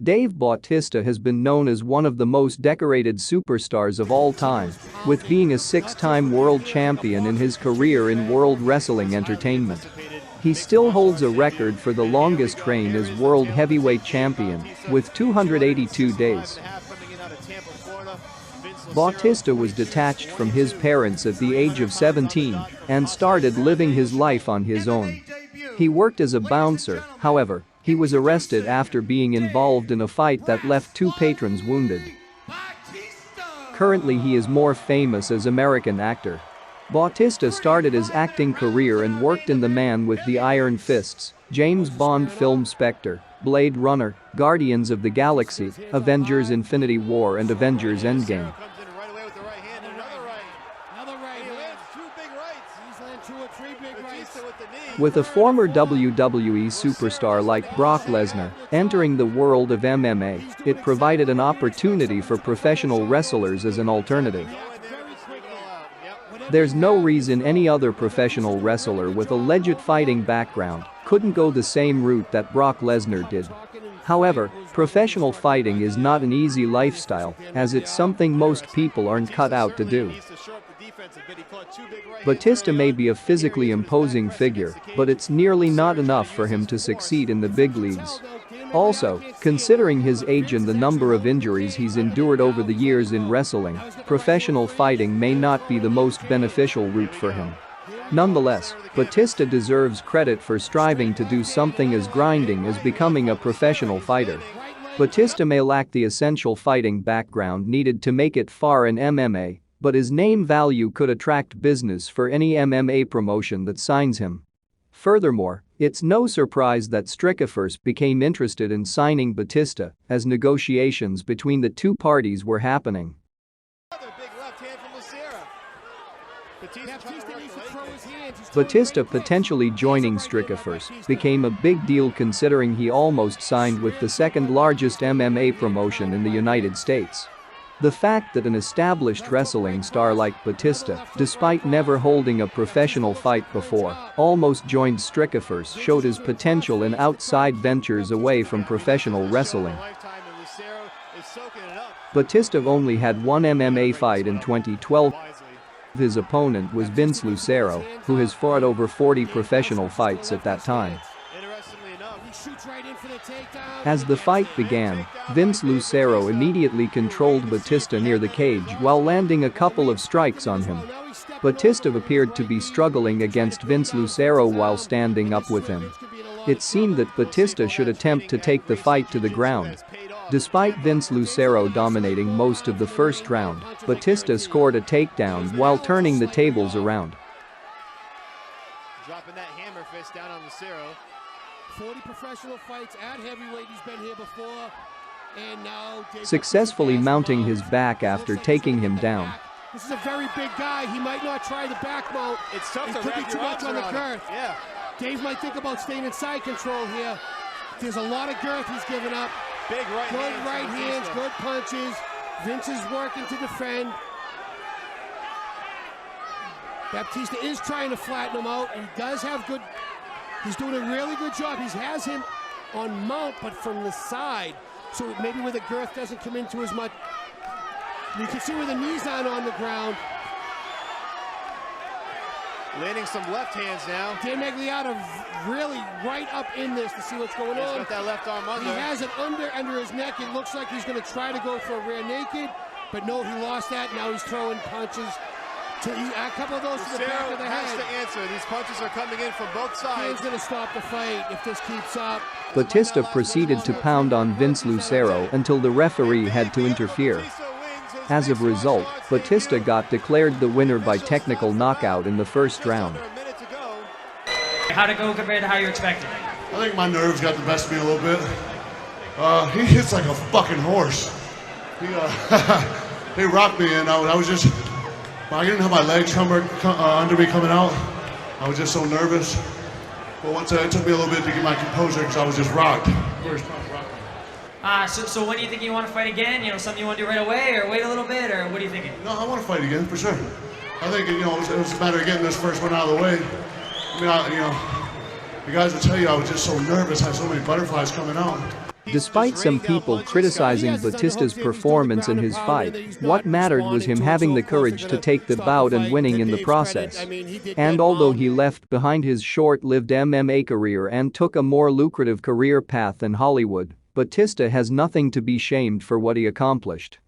Dave Bautista has been known as one of the most decorated superstars of all time, with being a six-time world champion in his career in World Wrestling Entertainment. He still holds a record for the longest reign as World Heavyweight Champion, with 282 days. Bautista was detached from his parents at the age of 17 and started living his life on his own. He worked as a bouncer, however, he was arrested after being involved in a fight that left two patrons wounded. Currently he is more famous as American actor. Bautista started his acting career and worked in The Man with the Iron Fists, James Bond film Spectre, Blade Runner, Guardians of the Galaxy, Avengers Infinity War and Avengers Endgame. With a former WWE superstar like Brock Lesnar entering the world of MMA, it provided an opportunity for professional wrestlers as an alternative. There's no reason any other professional wrestler with a legit fighting background couldn't go the same route that Brock Lesnar did. However, professional fighting is not an easy lifestyle, as it's something most people aren't cut out to do. Bautista may be a physically imposing figure, but it's nearly not enough for him to succeed in the big leagues. Also, considering his age and the number of injuries he's endured over the years in wrestling, professional fighting may not be the most beneficial route for him. Nonetheless, Bautista deserves credit for striving to do something as grinding as becoming a professional fighter. Bautista may lack the essential fighting background needed to make it far in MMA, but his name value could attract business for any MMA promotion that signs him. Furthermore, it's no surprise that Strikeforce became interested in signing Bautista as negotiations between the two parties were happening. Bautista potentially joining Strikeforce became a big deal considering he almost signed with the second largest MMA promotion in the United States. The fact that an established wrestling star like Bautista, despite never holding a professional fight before, almost joined Strikeforce showed his potential in outside ventures away from professional wrestling. Bautista only had one MMA fight in 2012. His opponent was Vince Lucero, who has fought over 40 professional fights at that time. As the fight began, Vince Lucero immediately controlled Bautista near the cage while landing a couple of strikes on him. Bautista appeared to be struggling against Vince Lucero while standing up with him. It seemed that Bautista should attempt to take the fight to the ground. Despite Vince Lucero dominating most of the first round, Bautista scored a takedown while turning the tables around. Dropping that hammer fist down on Lucero. 40 professional fights at heavyweight, he's been here before, and now successfully mounting his back after taking him down. This is a very big guy, he might not try the back mount. It's tough it to could be too much on the girth. Yeah. Dave might think about staying in side control here. There's a lot of girth he's given up. Big right good right hands, good punches. Vince is working to defend. Bautista is trying to flatten him out. He does have good. He's doing a really good job. He has him on mount, but from the side. So maybe where the girth doesn't come into as much. You can see where the knees aren't on the ground. Landing some left hands now. Dan Magliata really right up in this to see what's going on. He's got that left arm under. He has it under his neck. It looks like he's going to try to go for a rear naked, but no, he lost that. Now he's throwing punches. A couple of those to the back of the head. Has to answer. These punches are coming in from both sides. He's going to stop the fight if this keeps up. Bautista proceeded to pound on Vince Lucero until the referee had to interfere. As a result, Bautista got declared the winner by technical knockout in the first round. How'd it go compared to how you expected? I think my nerves got the best of me a little bit. He hits like a fucking horse. He rocked me and I was just, I didn't have my legs under me coming out. I was just so nervous. But once it took me a little bit to get my composure because I was just rocked. So when do you think you want to fight again? You know, something you want to do right away, or wait a little bit, or what are you thinking? No, I want to fight again for sure. I think it was a matter of getting this first one out of the way. I mean, the guys will tell you I was just so nervous, I had so many butterflies coming out. Despite some people criticizing Bautista's performance in his fight, what mattered was him having the courage to take the bout and winning in the process. And although he left behind his short-lived MMA career and took a more lucrative career path in Hollywood, Bautista has nothing to be shamed for what he accomplished.